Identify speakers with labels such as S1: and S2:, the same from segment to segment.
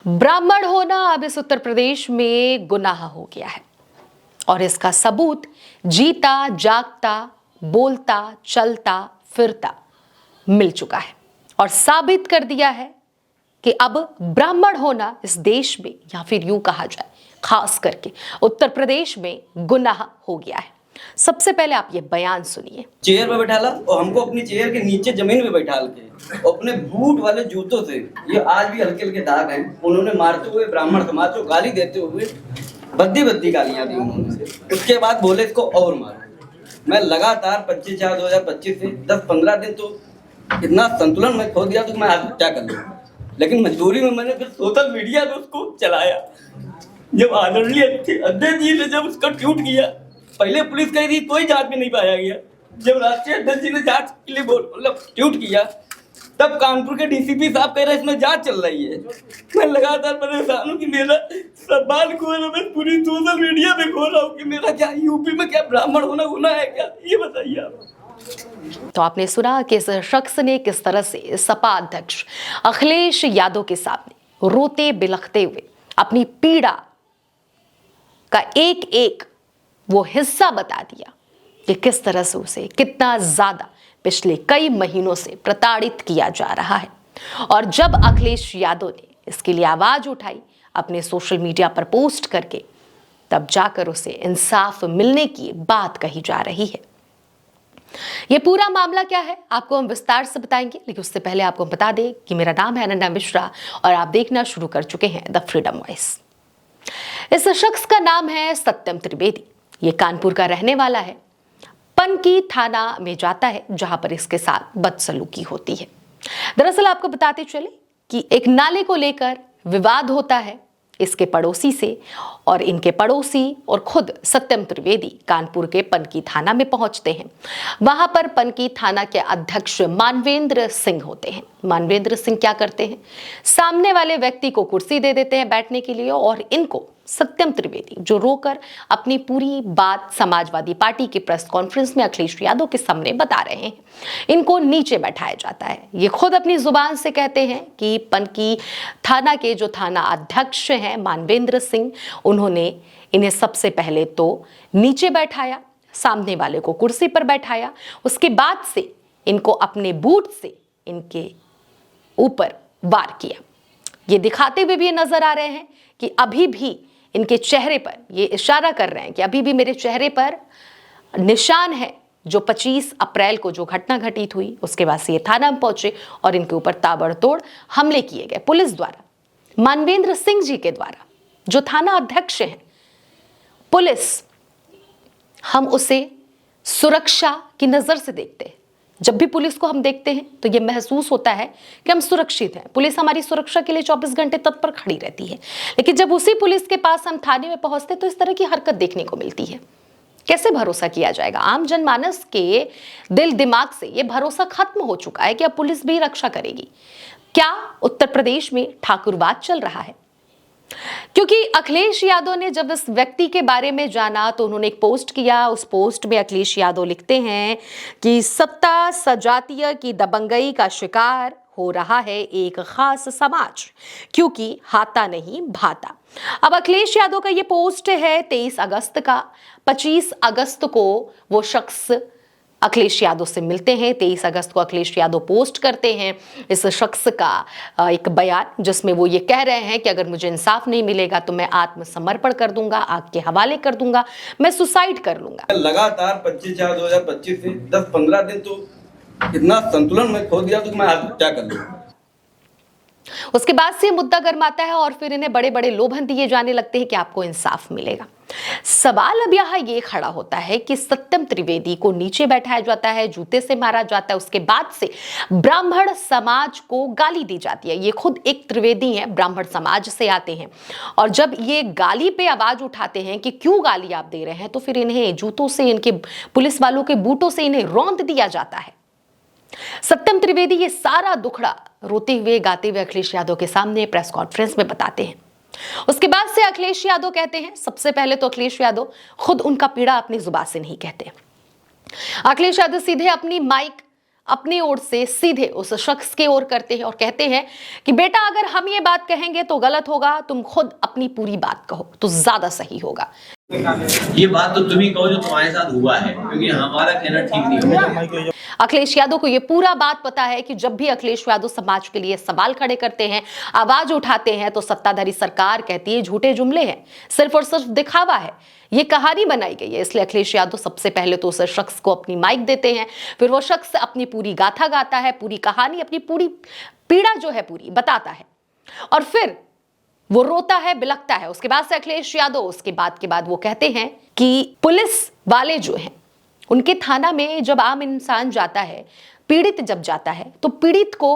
S1: ब्राह्मण होना अब इस उत्तर प्रदेश में गुनाह हो गया है और इसका सबूत जीता जागता बोलता चलता फिरता मिल चुका है और साबित कर दिया है कि अब ब्राह्मण होना इस देश में या फिर यूं कहा जाए खास करके उत्तर प्रदेश में गुनाह हो गया है। सबसे पहले आप ये बयान सुनिए।
S2: चेयर पे बैठाला और हमको अपनी चेयर के नीचे जमीन पे बैठाल के और अपने बूट वाले जूतों से, ये आज भी हल्के हल्के दाग हैं, उन्होंने मारते हुए ब्राह्मण समाज को गाली देते हुए बद्दी बद्दी गालियां दी उन्होंने। उसके बाद बोले इसको और मारो। मैं लगातार 25/4/2025 से 10-15 दिन तो इतना संतुलन में खो दिया तो मैं आत्महत्या कर लूँ, लेकिन मजबूरी में मैंने फिर सोशल मीडिया पे उसको चलाया। जब आदरणीय अध्यक्ष जी ने जब उसका ट्वीट किया, पहले पुलिस कही थी कोई जांच में नहीं पाया गया। जब राष्ट्रीय अध्यक्ष जी ने जांच के लिए मतलब ट्वीट किया, तब कानपुर के डीसीपी साहब कह रहे हैं इसमें जांच चल रही है। मैं लगातार परेशान हूँ कि मेरा सवाल खो रहा, मैं पूरी सोशल मीडिया पे खो रहा हूँ कि मेरा क्या यूपी में क्या ब्राह्मण होना गुनाह है क्या, ये बताइए आप।
S1: तो आपने सुना कि इस शख्स ने किस तरह से सपा अध्यक्ष अखिलेश यादव के सामने रोते बिलखते हुए अपनी पीड़ा का एक एक वो हिस्सा बता दिया कि किस तरह से उसे कितना ज्यादा पिछले कई महीनों से प्रताड़ित किया जा रहा है। और जब अखिलेश यादव ने इसके लिए आवाज उठाई अपने सोशल मीडिया पर पोस्ट करके, तब जाकर उसे इंसाफ मिलने की बात कही जा रही है। ये पूरा मामला क्या है आपको हम विस्तार से बताएंगे, लेकिन उससे पहले आपको हम बता दें कि मेरा नाम है अनन्या मिश्रा और आप देखना शुरू कर चुके हैं द फ्रीडम वॉइस। इस शख्स का नाम है सत्यम त्रिवेदी। ये कानपुर का रहने वाला है। पनकी थाना में जाता है जहां पर इसके साथ बदसलूकी होती है। दरअसल आपको बताते चले कि एक नाले को लेकर विवाद होता है इसके पड़ोसी से, और इनके पड़ोसी और खुद सत्यम त्रिवेदी कानपुर के पनकी थाना में पहुंचते हैं। वहां पर पनकी थाना के अध्यक्ष मानवेंद्र सिंह होते हैं। मानवेंद्र सिंह क्या करते हैं, सामने वाले व्यक्ति को कुर्सी दे देते हैं बैठने के लिए और इनको सत्यम त्रिवेदी जो रोकर अपनी पूरी बात समाजवादी पार्टी की प्रेस कॉन्फ्रेंस में अखिलेश यादव के सामने बता रहे हैं, इनको नीचे बैठाया जाता है। ये खुद अपनी जुबान से कहते हैं कि पनकी थाना के जो थाना अध्यक्ष हैं मानवेंद्र सिंह, उन्होंने इन्हें सबसे पहले तो नीचे बैठाया, सामने वाले को कुर्सी पर बैठाया, उसके बाद से इनको अपने बूट से इनके ऊपर वार किया। ये दिखाते हुए भी ये नजर आ रहे हैं कि अभी भी इनके चेहरे पर ये इशारा कर रहे हैं कि अभी भी मेरे चेहरे पर निशान है जो 25 अप्रैल को जो घटना घटित हुई, उसके बाद से ये थाना में पहुंचे और इनके ऊपर ताबड़तोड़ हमले किए गए पुलिस द्वारा, मानवेंद्र सिंह जी के द्वारा जो थाना अध्यक्ष हैं। पुलिस, हम उसे सुरक्षा की नजर से देखते हैं। जब भी पुलिस को हम देखते हैं तो यह महसूस होता है कि हम सुरक्षित हैं। पुलिस हमारी सुरक्षा के लिए 24 घंटे तत्पर खड़ी रहती है, लेकिन जब उसी पुलिस के पास हम थाने में पहुंचते तो इस तरह की हरकत देखने को मिलती है। कैसे भरोसा किया जाएगा? आम जनमानस के दिल दिमाग से यह भरोसा खत्म हो चुका है कि अब पुलिस भी रक्षा करेगी। क्या उत्तर प्रदेश में ठाकुरवाद चल रहा है? क्योंकि अखिलेश यादव ने जब इस व्यक्ति के बारे में जाना तो उन्होंने एक पोस्ट किया। उस पोस्ट में अखिलेश यादव लिखते हैं कि सत्ता सजातीय की दबंगई का शिकार हो रहा है एक खास समाज, क्योंकि हाथा नहीं भाता। अब अखिलेश यादव का ये पोस्ट है 23 अगस्त का। 25 अगस्त को वो शख्स अखिलेश यादव से मिलते हैं। 23 अगस्त को अखिलेश यादव पोस्ट करते हैं इस शख्स का एक बयान, जिसमें वो ये कह रहे हैं कि अगर मुझे इंसाफ नहीं मिलेगा तो मैं आत्मसमर्पण कर दूंगा, आग के हवाले कर दूंगा, मैं सुसाइड कर लूंगा।
S2: लगातार 25/4/2025 से 10-15 दिन तो इतना संतुलन में खो दिया तो मैं आत्महत्या कर लूँ।
S1: उसके बाद से मुद्दा गर्माता है और फिर इन्हें बड़े बड़े लोभन दिए जाने लगते हैं कि आपको इंसाफ मिलेगा। सवाल अब यहाँ ये खड़ा होता है कि सत्यम त्रिवेदी को नीचे बैठाया जाता है, जूते से मारा जाता है, उसके बाद से ब्राह्मण समाज को गाली दी जाती है। ये खुद एक त्रिवेदी हैं, ब्राह्मण समाज से आते हैं, और जब ये गाली पे आवाज उठाते हैं कि क्यों गाली आप दे रहे हैं, तो फिर इन्हें जूतों से, इनके पुलिस वालों के बूटों से इन्हें रौंद दिया जाता है। सत्यम त्रिवेदी ये सारा दुखड़ा रोते हुए गाते हुए अखिलेश यादव के सामने प्रेस कॉन्फ्रेंस में बताते हैं। उसके बाद से अखिलेश यादव कहते हैं, सबसे पहले तो अखिलेश यादव खुद उनका पीड़ा अपनी जुबान से नहीं कहते। अखिलेश यादव सीधे अपनी माइक अपनी ओर से सीधे उस शख्स की ओर करते हैं और कहते हैं कि बेटा अगर हम ये बात कहेंगे तो गलत होगा, तुम खुद अपनी पूरी बात कहो तो ज्यादा सही होगा।
S3: ये बात तो तुम ही कहो जो तुम्हारे साथ हुआ है, क्योंकि हमारा कहना ठीक नहीं होगा।
S1: अखिलेश यादव को यह पूरा बात पता है कि जब भी अखिलेश यादव समाज के लिए सवाल खड़े करते हैं, आवाज उठाते हैं, तो सत्ताधारी सरकार कहती है झूठे जुमले हैं, सिर्फ और सिर्फ दिखावा है, ये कहानी बनाई गई है। इसलिए अखिलेश यादव सबसे पहले तो उस शख्स को अपनी माइक देते हैं, फिर वो शख्स अपनी पूरी गाथा गाता है, पूरी कहानी, अपनी पूरी पीड़ा जो है पूरी बताता है, और फिर वो रोता है, बिलखता है। उसके बाद से अखिलेश यादव उसके बाद वो कहते हैं कि पुलिस वाले जो हैं उनके थाना में जब आम इंसान जाता है, पीड़ित जब जाता है, तो पीड़ित को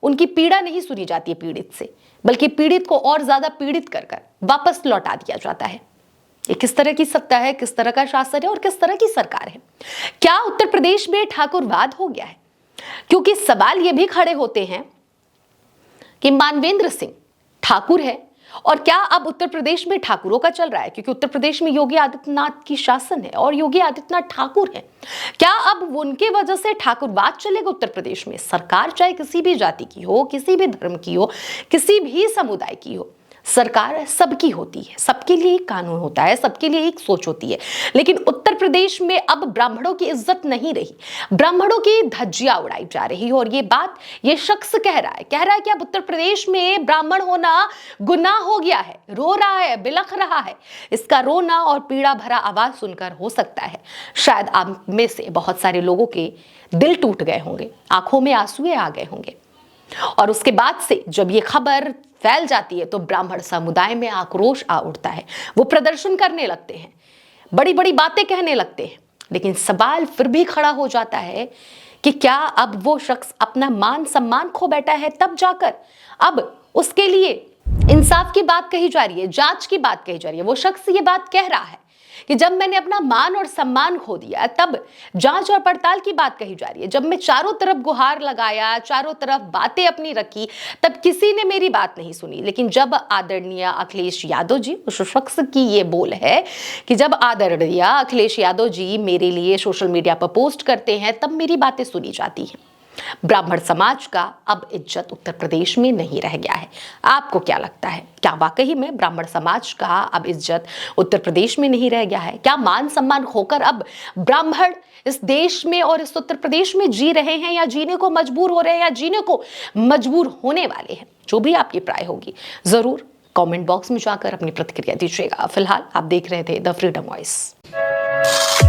S1: उनकी पीड़ा नहीं सुनी जाती है पीड़ित से, बल्कि पीड़ित को और ज्यादा पीड़ित कर वापस लौटा दिया जाता है। ये किस तरह की सत्ता है, किस तरह का शासन है और किस तरह की सरकार है? क्या उत्तर प्रदेश में ठाकुरवाद हो गया है? क्योंकि सवाल ये भी खड़े होते हैं कि मानवेंद्र सिंह ठाकुर है, और क्या अब उत्तर प्रदेश में ठाकुरों का चल रहा है? क्योंकि उत्तर प्रदेश में योगी आदित्यनाथ की शासन है और योगी आदित्यनाथ ठाकुर है। क्या अब उनके वजह से ठाकुरवाद चलेगा उत्तर प्रदेश में? सरकार चाहे किसी भी जाति की हो, किसी भी धर्म की हो, किसी भी समुदाय की हो, सरकार सबकी होती है, सबके लिए एक कानून होता है, सबके लिए एक सोच होती है। लेकिन उत्तर प्रदेश में अब ब्राह्मणों की इज्जत नहीं रही, ब्राह्मणों की धज्जियां उड़ाई जा रही है। और ये बात ये शख्स कह रहा है कि अब उत्तर प्रदेश में ब्राह्मण होना गुनाह हो गया है, रो रहा है, बिलख रहा है। इसका रोना और पीड़ा भरा आवाज सुनकर हो सकता है शायद आप में से बहुत सारे लोगों के दिल टूट गए होंगे, आंखों में आंसू आ गए होंगे। और उसके बाद से जब ये खबर फैल जाती है तो ब्राह्मण समुदाय में आक्रोश आ उठता है, वो प्रदर्शन करने लगते हैं, बड़ी बड़ी बातें कहने लगते हैं। लेकिन सवाल फिर भी खड़ा हो जाता है कि क्या अब वो शख्स अपना मान सम्मान खो बैठा है, तब जाकर अब उसके लिए इंसाफ की बात कही जा रही है, जांच की बात कही जा रही है। वो शख्स ये बात कह रहा है कि जब मैंने अपना मान और सम्मान खो दिया तब जांच और पड़ताल की बात कही जा रही है। जब मैं चारों तरफ गुहार लगाया, चारों तरफ बातें अपनी रखी, तब किसी ने मेरी बात नहीं सुनी। लेकिन जब आदरणीय अखिलेश यादव जी, उस शख्स की ये बोल है कि जब आदरणीय अखिलेश यादव जी मेरे लिए सोशल मीडिया पर पोस्ट करते हैं तब मेरी बातें सुनी जाती हैं। ब्राह्मण समाज का अब इज्जत उत्तर प्रदेश में नहीं रह गया है। आपको क्या लगता है, क्या वाकई में ब्राह्मण समाज का अब इज्जत उत्तर प्रदेश में नहीं रह गया है? क्या मान सम्मान खोकर अब ब्राह्मण इस देश में और इस उत्तर प्रदेश में जी रहे हैं, या जीने को मजबूर हो रहे हैं, या जीने को मजबूर होने वाले हैं? जो भी आपकी राय होगी जरूर कमेंट बॉक्स में जाकर अपनी प्रतिक्रिया दीजिएगा। फिलहाल आप देख रहे थे द फ्रीडम वॉइस।